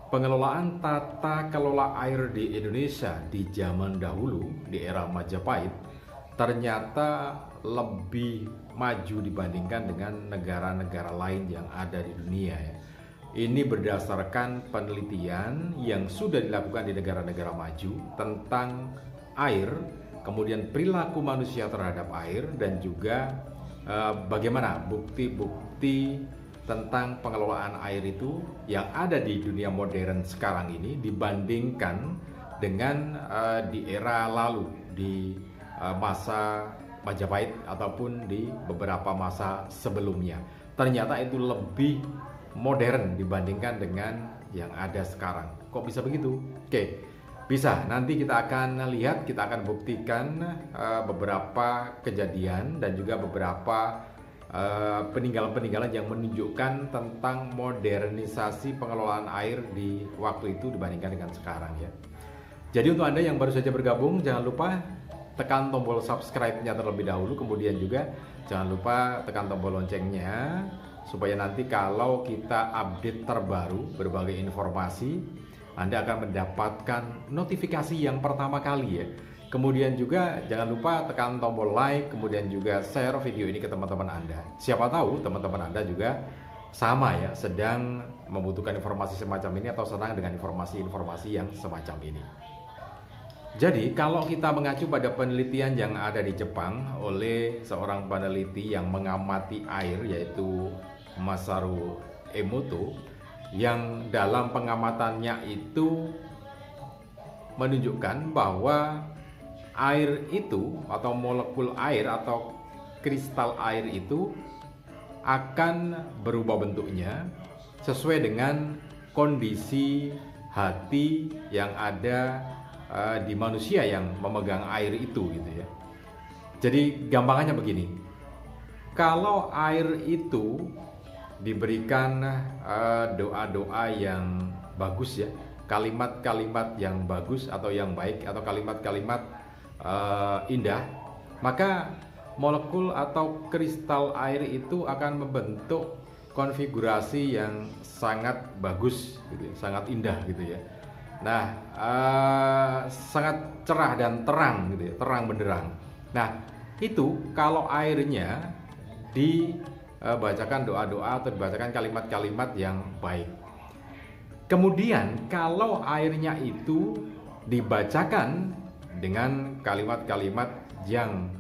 Pengelolaan tata kelola air di Indonesia di zaman dahulu, di era Majapahit, ternyata lebih maju dibandingkan dengan negara-negara lain yang ada di dunia ya. Ini berdasarkan penelitian yang sudah dilakukan di negara-negara maju tentang air, kemudian perilaku manusia terhadap air, dan juga bagaimana bukti-bukti tentang pengelolaan air itu yang ada di dunia modern sekarang ini dibandingkan dengan di era lalu, di masa Majapahit ataupun di beberapa masa sebelumnya. Ternyata itu lebih modern dibandingkan dengan yang ada sekarang. Kok bisa begitu? Oke, bisa. Nanti kita akan lihat, kita akan buktikan beberapa kejadian dan juga beberapa peninggalan-peninggalan yang menunjukkan tentang modernisasi pengelolaan air di waktu itu dibandingkan dengan sekarang ya. Jadi untuk Anda yang baru saja bergabung, jangan lupa tekan tombol subscribe-nya terlebih dahulu, kemudian juga jangan lupa tekan tombol loncengnya supaya nanti kalau kita update terbaru berbagai informasi, Anda akan mendapatkan notifikasi yang pertama kali ya. Kemudian juga jangan lupa tekan tombol like, kemudian juga share video ini ke teman-teman Anda. Siapa tahu teman-teman Anda juga sama ya, sedang membutuhkan informasi semacam ini atau senang dengan informasi-informasi yang semacam ini. Jadi kalau kita mengacu pada penelitian yang ada di Jepang oleh seorang peneliti yang mengamati air, yaitu Masaru Emoto, yang dalam pengamatannya itu menunjukkan bahwa air itu atau molekul air atau kristal air itu akan berubah bentuknya sesuai dengan kondisi hati yang ada di manusia yang memegang air itu gitu ya. Jadi gampangannya begini, kalau air itu diberikan doa-doa yang bagus ya, kalimat-kalimat yang bagus atau yang baik atau kalimat-kalimat indah, maka molekul atau kristal air itu akan membentuk konfigurasi yang sangat bagus gitu ya, sangat indah gitu ya. Nah, sangat cerah dan terang gitu ya, terang benderang. Nah, itu kalau airnya dibacakan doa-doa atau dibacakan kalimat-kalimat yang baik. Kemudian kalau airnya itu dibacakan dengan kalimat-kalimat yang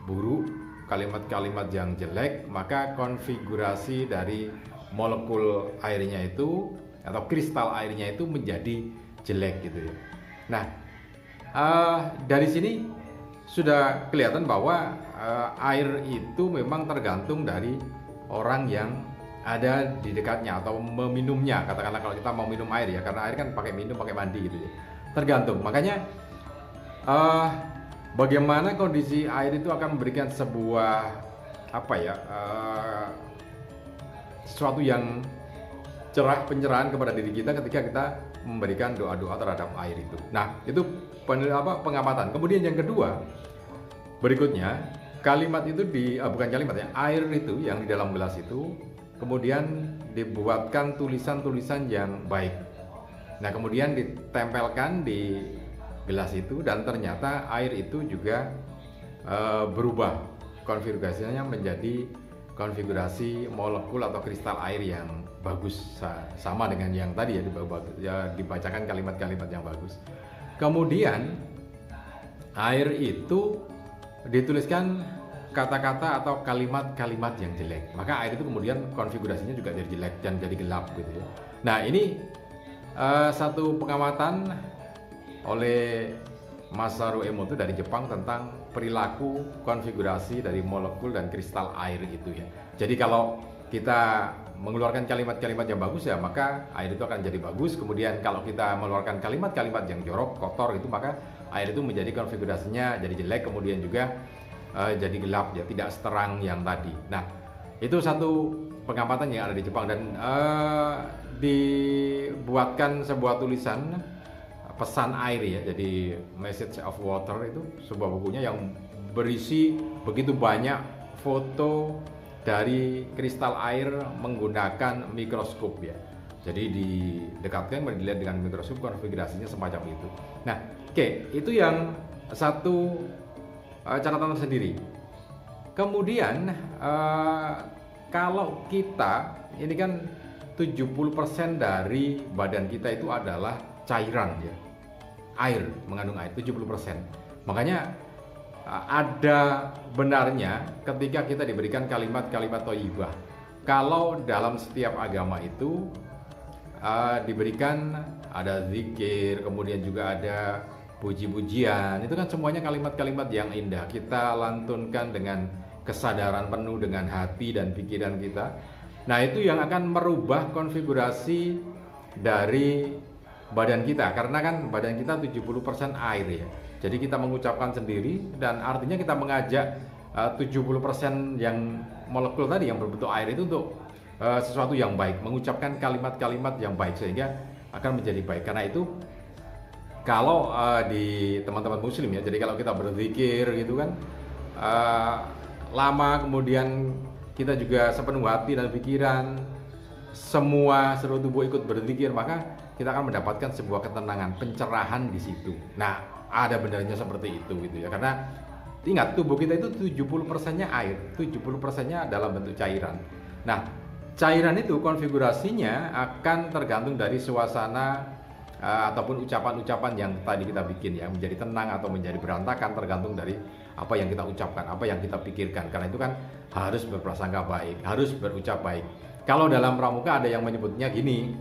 buruk, kalimat-kalimat yang jelek, maka konfigurasi dari molekul airnya itu atau kristal airnya itu menjadi jelek gitu ya. Nah, dari sini sudah kelihatan bahwa air itu memang tergantung dari orang yang ada di dekatnya atau meminumnya. Katakanlah kalau kita mau minum air ya, karena air kan pakai minum, pakai mandi gitu ya. Tergantung. Makanya bagaimana kondisi air itu akan memberikan sebuah sesuatu yang cerah, pencerahan kepada diri kita ketika kita memberikan doa-doa terhadap air itu. Nah, itu pengamatan. Kemudian yang kedua, berikutnya kalimat itu bukan kalimat ya, air itu yang di dalam gelas itu kemudian dibuatkan tulisan-tulisan yang baik. Nah, kemudian ditempelkan di gelas itu dan ternyata air itu juga berubah konfigurasinya menjadi konfigurasi molekul atau kristal air yang bagus, sama dengan yang tadi ya, dibacakan kalimat-kalimat yang bagus. Kemudian air itu dituliskan kata-kata atau kalimat-kalimat yang jelek, maka air itu kemudian konfigurasinya juga jadi jelek dan jadi gelap gitu ya. Nah, ini satu pengamatan oleh Masaru Emoto dari Jepang tentang perilaku konfigurasi dari molekul dan kristal air itu ya. Jadi kalau kita mengeluarkan kalimat-kalimat yang bagus ya, maka air itu akan jadi bagus. Kemudian kalau kita mengeluarkan kalimat-kalimat yang jorok, kotor itu, maka air itu menjadi konfigurasinya jadi jelek, kemudian juga jadi gelap ya, tidak seterang yang tadi. Nah, itu satu pengamatan yang ada di Jepang dan dibuatkan sebuah tulisan pesan air ya, jadi Message of Water itu sebuah bukunya yang berisi begitu banyak foto dari kristal air menggunakan mikroskop ya. Jadi didekatkan, dilihat dengan mikroskop, konfigurasinya semacam itu. Nah, oke, itu yang satu catatan tersendiri. Kemudian kalau kita ini kan 70% dari badan kita itu adalah cairan ya. Air, mengandung air 70%. Makanya ada benarnya ketika kita diberikan kalimat-kalimat thayyibah. Kalau dalam setiap agama itu diberikan ada zikir, kemudian juga ada puji-pujian, itu kan semuanya kalimat-kalimat yang indah. Kita lantunkan dengan kesadaran penuh, dengan hati dan pikiran kita. Nah, itu yang akan merubah konfigurasi dari badan kita, karena kan badan kita 70% air ya. Jadi kita mengucapkan sendiri, dan artinya kita mengajak 70% yang molekul tadi yang berbentuk air itu untuk sesuatu yang baik, mengucapkan kalimat-kalimat yang baik sehingga akan menjadi baik. Karena itu kalau di teman-teman muslim ya, jadi kalau kita berzikir gitu kan lama, kemudian kita juga sepenuh hati dan pikiran, semua seluruh tubuh ikut berzikir, maka kita akan mendapatkan sebuah ketenangan, pencerahan di situ. Nah, ada benarnya seperti itu gitu ya. Karena ingat, tubuh kita itu 70%-nya air, 70%-nya dalam bentuk cairan. Nah, cairan itu konfigurasinya akan tergantung dari suasana ataupun ucapan-ucapan yang tadi kita bikin ya, menjadi tenang atau menjadi berantakan tergantung dari apa yang kita ucapkan, apa yang kita pikirkan. Karena itu kan harus berprasangka baik, harus berucap baik. Kalau dalam pramuka ada yang menyebutnya gini,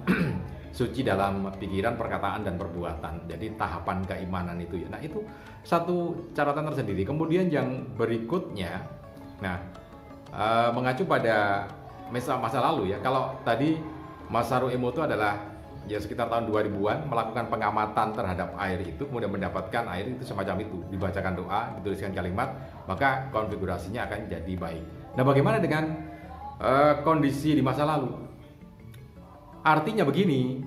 suci dalam pikiran, perkataan, dan perbuatan. Jadi tahapan keimanan itu ya. Nah, itu satu catatan tersendiri. Kemudian yang berikutnya, nah mengacu pada masa lalu ya. Kalau tadi Mas Haruki Emoto adalah ya sekitar tahun 2000-an melakukan pengamatan terhadap air itu, kemudian mendapatkan air itu semacam itu, dibacakan doa, dituliskan kalimat, maka konfigurasinya akan jadi baik. Nah, bagaimana dengan kondisi di masa lalu? Artinya begini,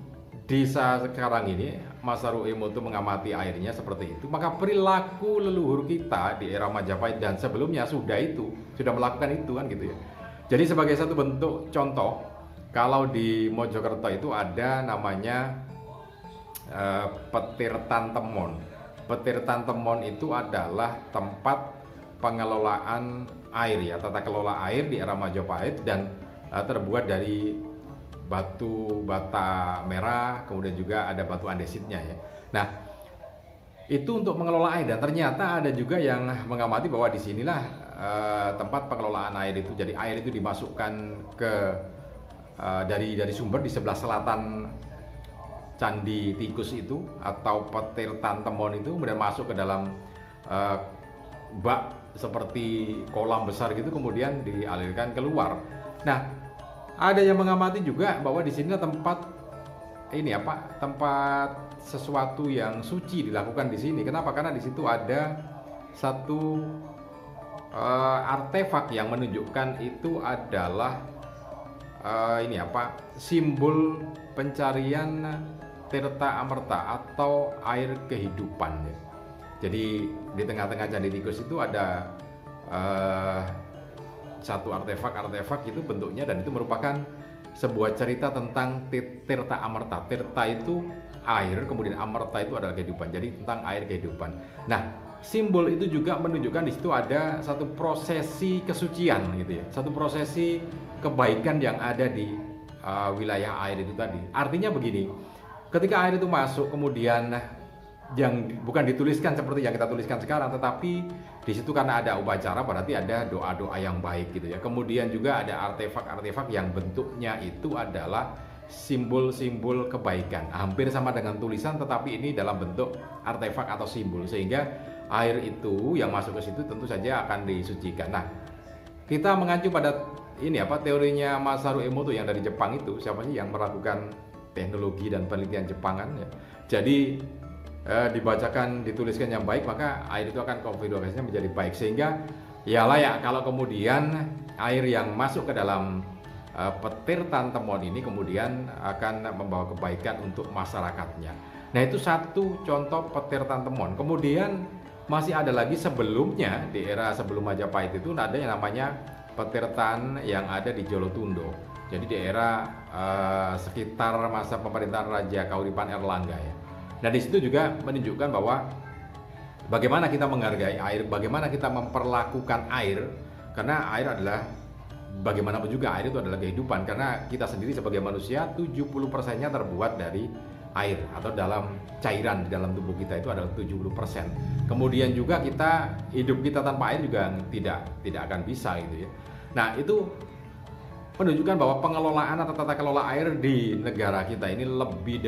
di saat sekarang ini Mas Haruki Emoto mengamati airnya seperti itu, maka perilaku leluhur kita di era Majapahit dan sebelumnya sudah melakukan itu kan gitu ya. Jadi sebagai satu bentuk contoh, kalau di Mojokerto itu ada namanya Petir Tantemon. Petir Tantemon itu adalah tempat pengelolaan air ya, tata kelola air di era Majapahit, dan terbuat dari batu bata merah, kemudian juga ada batu andesitnya ya. Nah, itu untuk mengelola air, dan ternyata ada juga yang mengamati bahwa disinilah tempat pengelolaan air itu. Jadi air itu dimasukkan ke dari sumber di sebelah selatan Candi Tikus itu atau Petir Tantemon itu, kemudian masuk ke dalam bak seperti kolam besar gitu, kemudian dialirkan keluar. Nah, ada yang mengamati juga bahwa di sini tempat tempat sesuatu yang suci dilakukan di sini. Kenapa? Karena di situ ada satu artefak yang menunjukkan itu adalah simbol pencarian Tirta Amerta atau air kehidupan ya. Jadi di tengah-tengah Candi Tikus itu ada satu artefak itu bentuknya, dan itu merupakan sebuah cerita tentang Tirta Amerta. Tirta itu air, kemudian Amerta itu adalah kehidupan. Jadi tentang air kehidupan. Nah, simbol itu juga menunjukkan di situ ada satu prosesi kesucian gitu ya, satu prosesi kebaikan yang ada di wilayah air itu tadi. Artinya begini, ketika air itu masuk, kemudian yang bukan dituliskan seperti yang kita tuliskan sekarang, tetapi di situ karena ada upacara, berarti ada doa-doa yang baik gitu ya. Kemudian juga ada artefak-artefak yang bentuknya itu adalah simbol-simbol kebaikan, hampir sama dengan tulisan, tetapi ini dalam bentuk artefak atau simbol, sehingga air itu yang masuk ke situ tentu saja akan disucikan. Nah, kita mengacu pada teorinya Mas Haruki Emoto yang dari Jepang itu, siapa sih yang melakukan teknologi dan penelitian Jepang kan ya. Jadi dibacakan, dituliskan yang baik, maka air itu akan konfigurasinya menjadi baik, sehingga ya layak kalau kemudian air yang masuk ke dalam Petir Tantemon ini kemudian akan membawa kebaikan untuk masyarakatnya. Nah, itu satu contoh Petir Tantemon. Kemudian masih ada lagi sebelumnya, di era sebelum Majapahit itu ada yang namanya Petirtan yang ada di Jolotundo. Jadi daerah sekitar masa pemerintahan Raja Kauripan Erlangga ya. Nah di situ juga menunjukkan bahwa bagaimana kita menghargai air, bagaimana kita memperlakukan air, karena air adalah bagaimanapun juga air itu adalah kehidupan, karena kita sendiri sebagai manusia 70%-nya terbuat dari air atau dalam cairan di dalam tubuh kita itu adalah 70%. Kemudian juga hidup kita tanpa air juga tidak akan bisa gitu ya. Nah, itu menunjukkan bahwa pengelolaan atau tata kelola air di negara kita ini lebih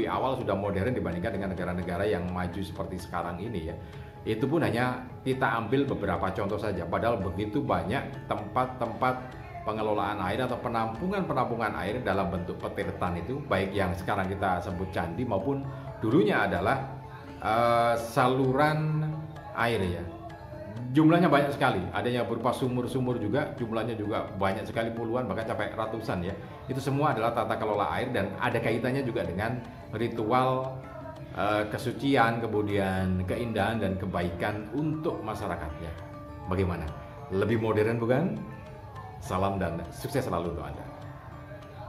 awal sudah modern dibandingkan dengan negara-negara yang maju seperti sekarang ini ya. Itu pun hanya kita ambil beberapa contoh saja, padahal begitu banyak tempat-tempat pengelolaan air atau penampungan air dalam bentuk petirtan itu, baik yang sekarang kita sebut candi maupun dulunya adalah saluran air ya. Jumlahnya banyak sekali, ada yang berupa sumur-sumur juga, jumlahnya juga banyak sekali, puluhan bahkan sampai ratusan ya. Itu semua adalah tata kelola air dan ada kaitannya juga dengan ritual kesucian, kemudian keindahan dan kebaikan untuk masyarakatnya. Bagaimana? Lebih modern bukan? Salam dan sukses selalu untuk Anda.